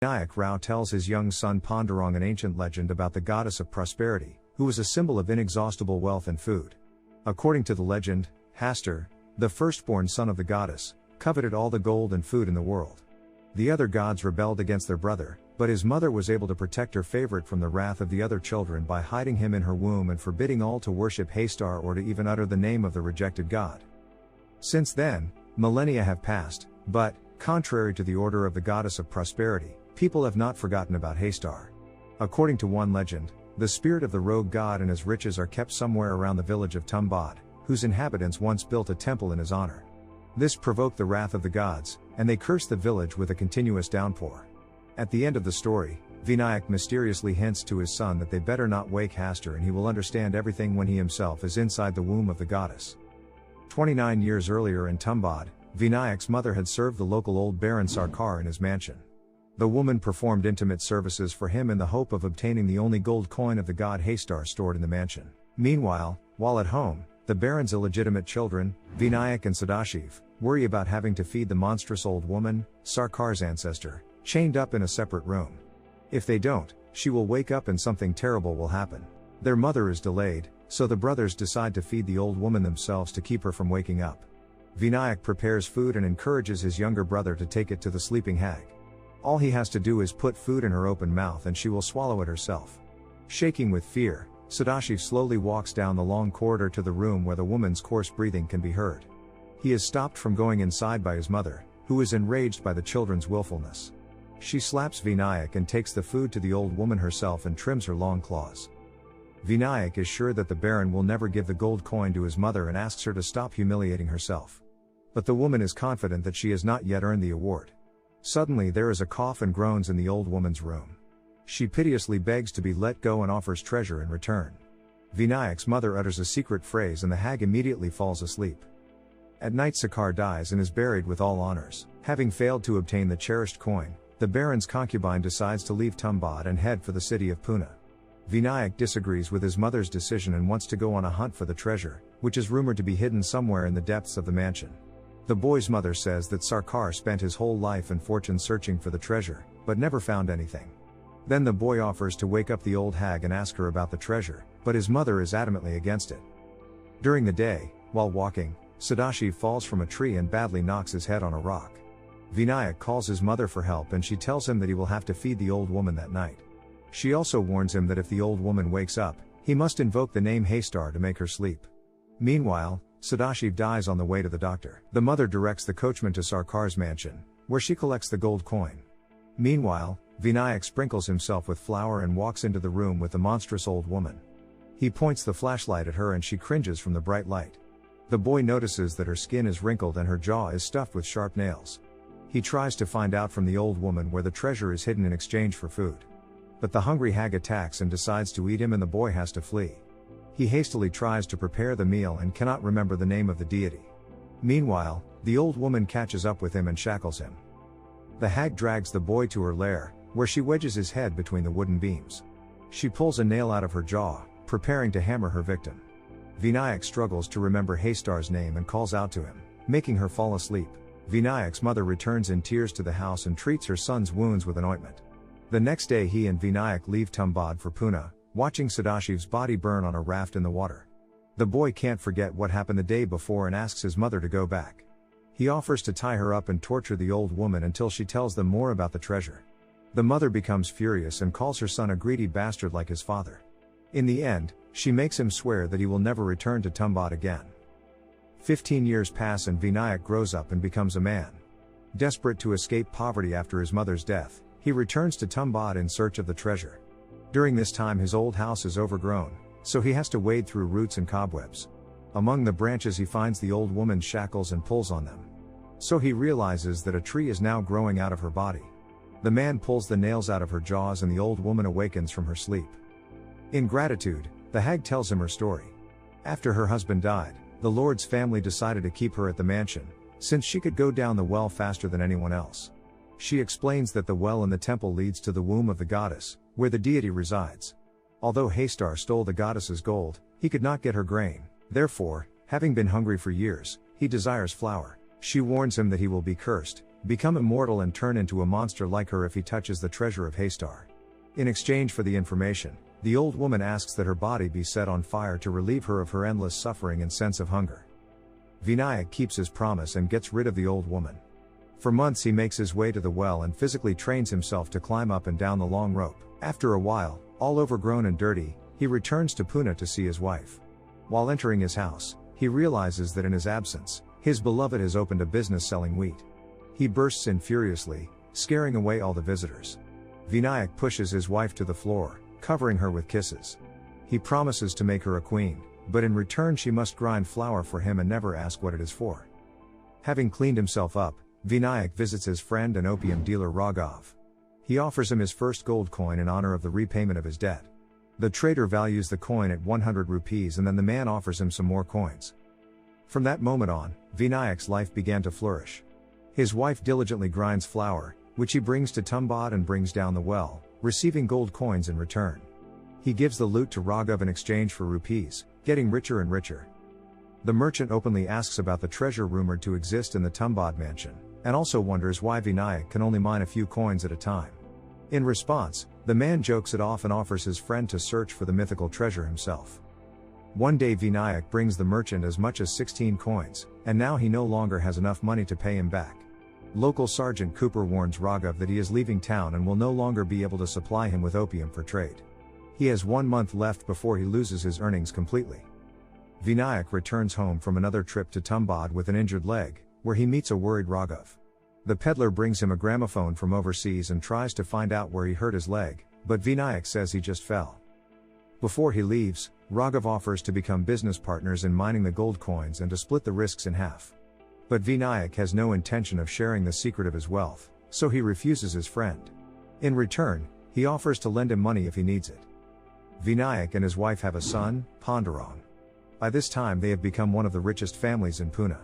Vinayak Rao tells his young son Pandurang an ancient legend about the goddess of prosperity, who was a symbol of inexhaustible wealth and food. According to the legend, Hastur, the firstborn son of the goddess, coveted all the gold and food in the world. The other gods rebelled against their brother, but his mother was able to protect her favorite from the wrath of the other children by hiding him in her womb and forbidding all to worship Hastur or to even utter the name of the rejected god. Since then, millennia have passed, but, contrary to the order of the goddess of prosperity, people have not forgotten about Hastur. According to one legend, the spirit of the rogue god and his riches are kept somewhere around the village of Tumbad, whose inhabitants once built a temple in his honor. This provoked the wrath of the gods, and they cursed the village with a continuous downpour. At the end of the story, Vinayak mysteriously hints to his son that they better not wake Hastur and he will understand everything when he himself is inside the womb of the goddess. 29 years earlier in Tumbad, Vinayak's mother had served the local old Baron Sarkar in his mansion. The woman performed intimate services for him in the hope of obtaining the only gold coin of the god Hastur stored in the mansion. Meanwhile, while at home, the Baron's illegitimate children, Vinayak and Sadashiv, worry about having to feed the monstrous old woman, Sarkar's ancestor, chained up in a separate room. If they don't, she will wake up and something terrible will happen. Their mother is delayed, so the brothers decide to feed the old woman themselves to keep her from waking up. Vinayak prepares food and encourages his younger brother to take it to the sleeping hag. All he has to do is put food in her open mouth and she will swallow it herself. Shaking with fear, Sadashiv slowly walks down the long corridor to the room where the woman's coarse breathing can be heard. He is stopped from going inside by his mother, who is enraged by the children's willfulness. She slaps Vinayak and takes the food to the old woman herself and trims her long claws. Vinayak is sure that the Baron will never give the gold coin to his mother and asks her to stop humiliating herself. But the woman is confident that she has not yet earned the award. Suddenly there is a cough and groans in the old woman's room. She piteously begs to be let go and offers treasure in return. Vinayak's mother utters a secret phrase and the hag immediately falls asleep. At night Sakar dies and is buried with all honors. Having failed to obtain the cherished coin, the Baron's concubine decides to leave Tumbad and head for the city of Pune. Vinayak disagrees with his mother's decision and wants to go on a hunt for the treasure, which is rumored to be hidden somewhere in the depths of the mansion. The boy's mother says that Sarkar spent his whole life and fortune searching for the treasure, but never found anything. Then the boy offers to wake up the old hag and ask her about the treasure, but his mother is adamantly against it. During the day, while walking, Sadashiv falls from a tree and badly knocks his head on a rock. Vinayak calls his mother for help and she tells him that he will have to feed the old woman that night. She also warns him that if the old woman wakes up, he must invoke the name Hastur to make her sleep. Meanwhile, Sadashiv dies on the way to the doctor. The mother directs the coachman to Sarkar's mansion, where she collects the gold coin. Meanwhile, Vinayak sprinkles himself with flour and walks into the room with the monstrous old woman. He points the flashlight at her and she cringes from the bright light. The boy notices that her skin is wrinkled and her jaw is stuffed with sharp nails. He tries to find out from the old woman where the treasure is hidden in exchange for food. But the hungry hag attacks and decides to eat him and the boy has to flee. He hastily tries to prepare the meal and cannot remember the name of the deity. Meanwhile, the old woman catches up with him and shackles him. The hag drags the boy to her lair, where she wedges his head between the wooden beams. She pulls a nail out of her jaw, preparing to hammer her victim. Vinayak struggles to remember Hastur's name and calls out to him, making her fall asleep. Vinayak's mother returns in tears to the house and treats her son's wounds with an ointment. The next day he and Vinayak leave Tumbad for Pune, watching Sadashiv's body burn on a raft in the water. The boy can't forget what happened the day before and asks his mother to go back. He offers to tie her up and torture the old woman until she tells them more about the treasure. The mother becomes furious and calls her son a greedy bastard like his father. In the end, she makes him swear that he will never return to Tumbad again. 15 years pass and Vinayak grows up and becomes a man. Desperate to escape poverty after his mother's death, he returns to Tumbad in search of the treasure. During this time his old house is overgrown, so he has to wade through roots and cobwebs. Among the branches he finds the old woman's shackles and pulls on them. So he realizes that a tree is now growing out of her body. The man pulls the nails out of her jaws and the old woman awakens from her sleep. In gratitude, the hag tells him her story. After her husband died, the lord's family decided to keep her at the mansion, since she could go down the well faster than anyone else. She explains that the well in the temple leads to the womb of the goddess, where the deity resides. Although Hastur stole the goddess's gold, he could not get her grain. Therefore, having been hungry for years, he desires flour. She warns him that he will be cursed, become immortal and turn into a monster like her if he touches the treasure of Hastar. In exchange for the information, the old woman asks that her body be set on fire to relieve her of her endless suffering and sense of hunger. Vinayak keeps his promise and gets rid of the old woman. For months he makes his way to the well and physically trains himself to climb up and down the long rope. After a while, all overgrown and dirty, he returns to Pune to see his wife. While entering his house, he realizes that in his absence, his beloved has opened a business selling wheat. He bursts in furiously, scaring away all the visitors. Vinayak pushes his wife to the floor, covering her with kisses. He promises to make her a queen, but in return she must grind flour for him and never ask what it is for. Having cleaned himself up, Vinayak visits his friend and opium dealer Raghav. He offers him his first gold coin in honor of the repayment of his debt. The trader values the coin at 100 rupees and then the man offers him some more coins. From that moment on, Vinayak's life began to flourish. His wife diligently grinds flour, which he brings to Tumbad and brings down the well, receiving gold coins in return. He gives the loot to Raghav in exchange for rupees, getting richer and richer. The merchant openly asks about the treasure rumored to exist in the Tumbad mansion, and also wonders why Vinayak can only mine a few coins at a time. In response, the man jokes it off and offers his friend to search for the mythical treasure himself. One day Vinayak brings the merchant as much as 16 coins, and now he no longer has enough money to pay him back. Local Sergeant Cooper warns Raghav that he is leaving town and will no longer be able to supply him with opium for trade. He has 1 month left before he loses his earnings completely. Vinayak returns home from another trip to Tumbad with an injured leg, where he meets a worried Raghav. The peddler brings him a gramophone from overseas and tries to find out where he hurt his leg, but Vinayak says he just fell. Before he leaves, Raghav offers to become business partners in mining the gold coins and to split the risks in half. But Vinayak has no intention of sharing the secret of his wealth, so he refuses his friend. In return, he offers to lend him money if he needs it. Vinayak and his wife have a son, Pandurang. By this time they have become one of the richest families in Pune.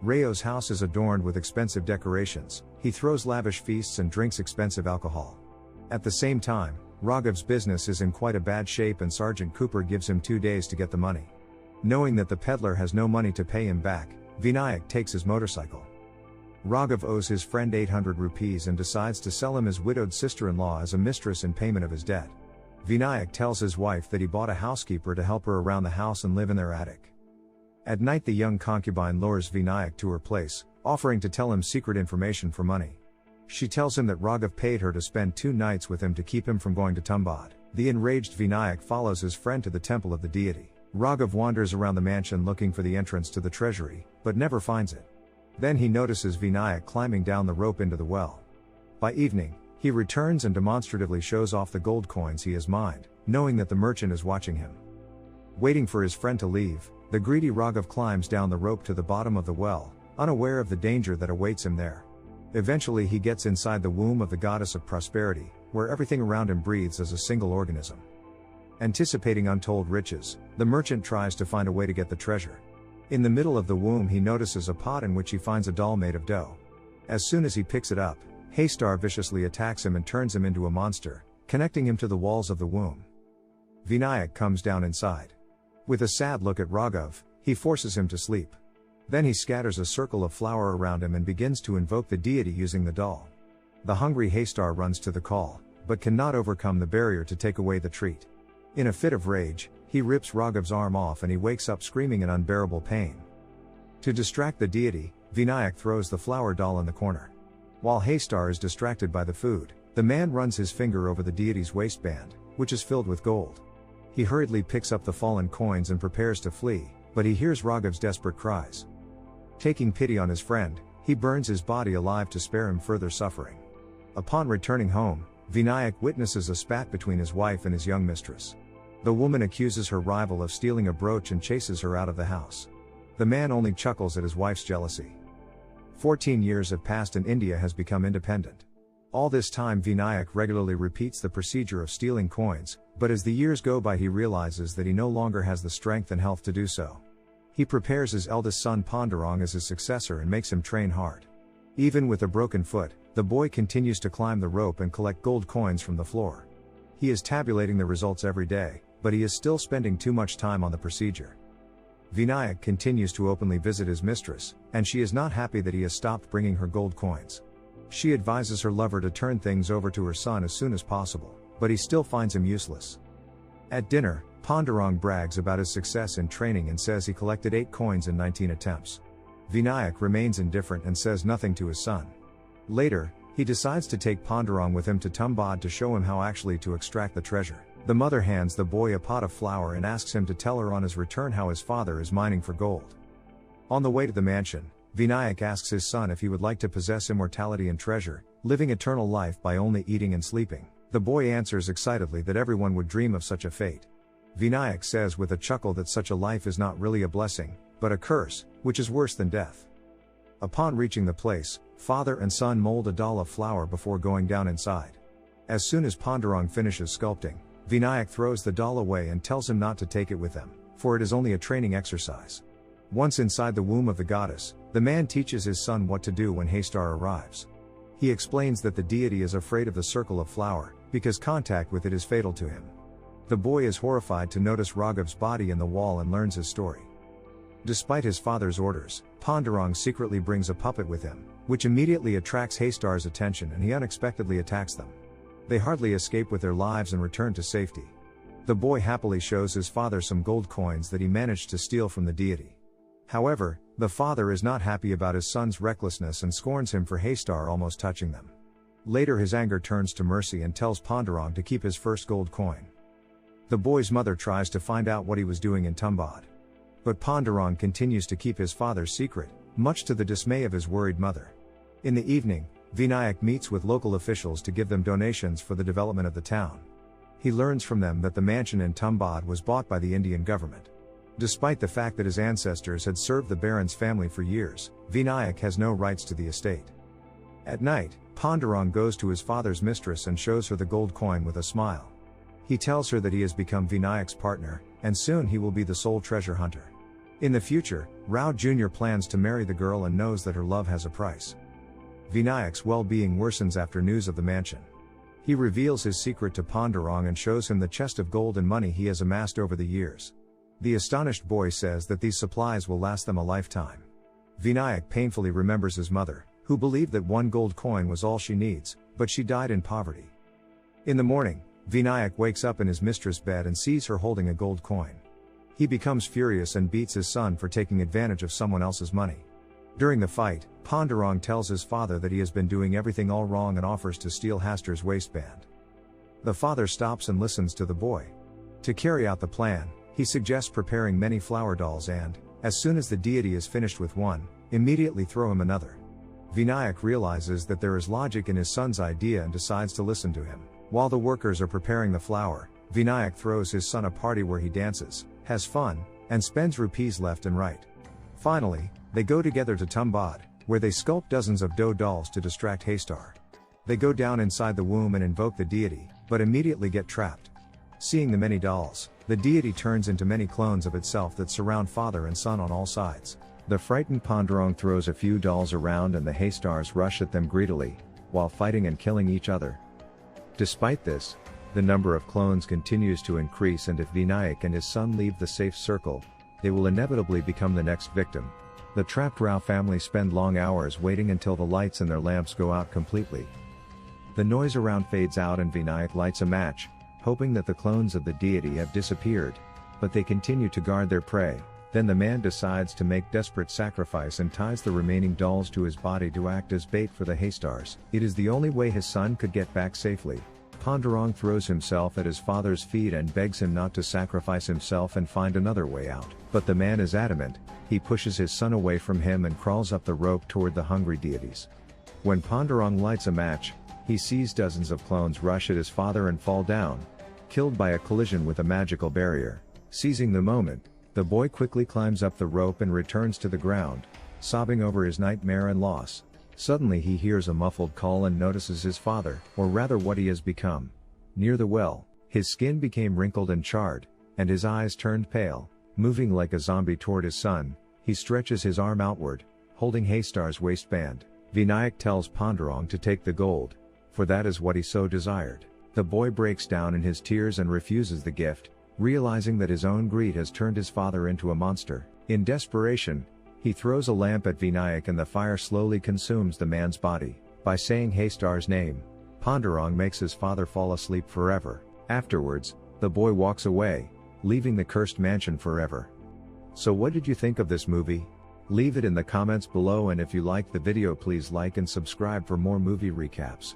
Rayo's house is adorned with expensive decorations, he throws lavish feasts and drinks expensive alcohol. At the same time, Raghav's business is in quite a bad shape and Sergeant Cooper gives him 2 days to get the money. Knowing that the peddler has no money to pay him back, Vinayak takes his motorcycle. Raghav owes his friend 800 rupees and decides to sell him his widowed sister-in-law as a mistress in payment of his debt. Vinayak tells his wife that he bought a housekeeper to help her around the house and live in their attic. At night the young concubine lures Vinayak to her place, offering to tell him secret information for money. She tells him that Raghav paid her to spend 2 nights with him to keep him from going to Tumbad. The enraged Vinayak follows his friend to the temple of the deity. Raghav wanders around the mansion looking for the entrance to the treasury, but never finds it. Then he notices Vinayak climbing down the rope into the well. By evening, he returns and demonstratively shows off the gold coins he has mined, knowing that the merchant is watching him. Waiting for his friend to leave, the greedy Raghav climbs down the rope to the bottom of the well, unaware of the danger that awaits him there. Eventually he gets inside the womb of the goddess of prosperity, where everything around him breathes as a single organism. Anticipating untold riches, the merchant tries to find a way to get the treasure. In the middle of the womb he notices a pot in which he finds a doll made of dough. As soon as he picks it up, Hastar viciously attacks him and turns him into a monster, connecting him to the walls of the womb. Vinayak comes down inside. With a sad look at Raghav, he forces him to sleep. Then he scatters a circle of flour around him and begins to invoke the deity using the doll. The hungry Hastar runs to the call, but cannot overcome the barrier to take away the treat. In a fit of rage, he rips Raghav's arm off and he wakes up screaming in unbearable pain. To distract the deity, Vinayak throws the flour doll in the corner. While Hastar is distracted by the food, the man runs his finger over the deity's waistband, which is filled with gold. He hurriedly picks up the fallen coins and prepares to flee, but he hears Raghav's desperate cries. Taking pity on his friend, he burns his body alive to spare him further suffering. Upon returning home, Vinayak witnesses a spat between his wife and his young mistress. The woman accuses her rival of stealing a brooch and chases her out of the house. The man only chuckles at his wife's jealousy. 14 years have passed and India has become independent. All this time Vinayak regularly repeats the procedure of stealing coins, but as the years go by he realizes that he no longer has the strength and health to do so. He prepares his eldest son Pandurang as his successor and makes him train hard. Even with a broken foot, the boy continues to climb the rope and collect gold coins from the floor. He is tabulating the results every day, but he is still spending too much time on the procedure. Vinayak continues to openly visit his mistress, and she is not happy that he has stopped bringing her gold coins. She advises her lover to turn things over to her son as soon as possible, but he still finds him useless. At dinner, Pandurang brags about his success in training and says he collected 8 coins in 19 attempts. Vinayak remains indifferent and says nothing to his son. Later, he decides to take Pandurang with him to Tumbad to show him how actually to extract the treasure. The mother hands the boy a pot of flour and asks him to tell her on his return how his father is mining for gold. On the way to the mansion, Vinayak asks his son if he would like to possess immortality and treasure, living eternal life by only eating and sleeping. The boy answers excitedly that everyone would dream of such a fate. Vinayak says with a chuckle that such a life is not really a blessing, but a curse, which is worse than death. Upon reaching the place, father and son mold a doll of flour before going down inside. As soon as Pandurang finishes sculpting, Vinayak throws the doll away and tells him not to take it with them, for it is only a training exercise. Once inside the womb of the goddess, the man teaches his son what to do when Hastar arrives. He explains that the deity is afraid of the circle of flour, because contact with it is fatal to him. The boy is horrified to notice Raghav's body in the wall and learns his story. Despite his father's orders, Pandurang secretly brings a puppet with him, which immediately attracts Hastar's attention and he unexpectedly attacks them. They hardly escape with their lives and return to safety. The boy happily shows his father some gold coins that he managed to steal from the deity. However, the father is not happy about his son's recklessness and scorns him for Hastar almost touching them. Later his anger turns to mercy and tells Pandurang to keep his first gold coin. The boy's mother tries to find out what he was doing in Tumbad. But Pandurang continues to keep his father's secret, much to the dismay of his worried mother. In the evening, Vinayak meets with local officials to give them donations for the development of the town. He learns from them that the mansion in Tumbad was bought by the Indian government. Despite the fact that his ancestors had served the Baron's family for years, Vinayak has no rights to the estate. At night, Pandurang goes to his father's mistress and shows her the gold coin with a smile. He tells her that he has become Vinayak's partner, and soon he will be the sole treasure hunter. In the future, Rao Jr. plans to marry the girl and knows that her love has a price. Vinayak's well-being worsens after news of the mansion. He reveals his secret to Pandurang and shows him the chest of gold and money he has amassed over the years. The astonished boy says that these supplies will last them a lifetime. Vinayak painfully remembers his mother, who believed that 1 gold coin was all she needs, but she died in poverty. In the morning, Vinayak wakes up in his mistress' bed and sees her holding a gold coin. He becomes furious and beats his son for taking advantage of someone else's money. During the fight, Pandurang tells his father that he has been doing everything all wrong and offers to steal Hastar's waistband. The father stops and listens to the boy. To carry out the plan, he suggests preparing many flower dolls and, as soon as the deity is finished with one, immediately throw him another. Vinayak realizes that there is logic in his son's idea and decides to listen to him. While the workers are preparing the flour, Vinayak throws his son a party where he dances, has fun, and spends rupees left and right. Finally, they go together to Tumbad, where they sculpt dozens of dough dolls to distract Hastar. They go down inside the womb and invoke the deity, but immediately get trapped. Seeing the many dolls, the deity turns into many clones of itself that surround father and son on all sides. The frightened Pandurang throws a few dolls around and the Hastars rush at them greedily, while fighting and killing each other. Despite this, the number of clones continues to increase, and if Vinayak and his son leave the safe circle, they will inevitably become the next victim. The trapped Rao family spend long hours waiting until the lights in their lamps go out completely. The noise around fades out and Vinayak lights a match, hoping that the clones of the deity have disappeared, but they continue to guard their prey. Then the man decides to make desperate sacrifice and ties the remaining dolls to his body to act as bait for the Hastars. It is the only way his son could get back safely. Pandurang throws himself at his father's feet and begs him not to sacrifice himself and find another way out. But the man is adamant. He pushes his son away from him and crawls up the rope toward the hungry deities. When Pandurang lights a match, he sees dozens of clones rush at his father and fall down, killed by a collision with a magical barrier. Seizing the moment, the boy quickly climbs up the rope and returns to the ground, sobbing over his nightmare and loss. Suddenly he hears a muffled call and notices his father, or rather what he has become. Near the well, his skin became wrinkled and charred, and his eyes turned pale. Moving like a zombie toward his son, he stretches his arm outward, holding Hastar's waistband. Vinayak tells Pandurang to take the gold, for that is what he so desired. The boy breaks down in his tears and refuses the gift, realizing that his own greed has turned his father into a monster. In desperation, he throws a lamp at Vinayak and the fire slowly consumes the man's body. By saying Hastar's name, Ponderong makes his father fall asleep forever. Afterwards, the boy walks away, leaving the cursed mansion forever. So what did you think of this movie? Leave it in the comments below, and if you liked the video, please like and subscribe for more movie recaps.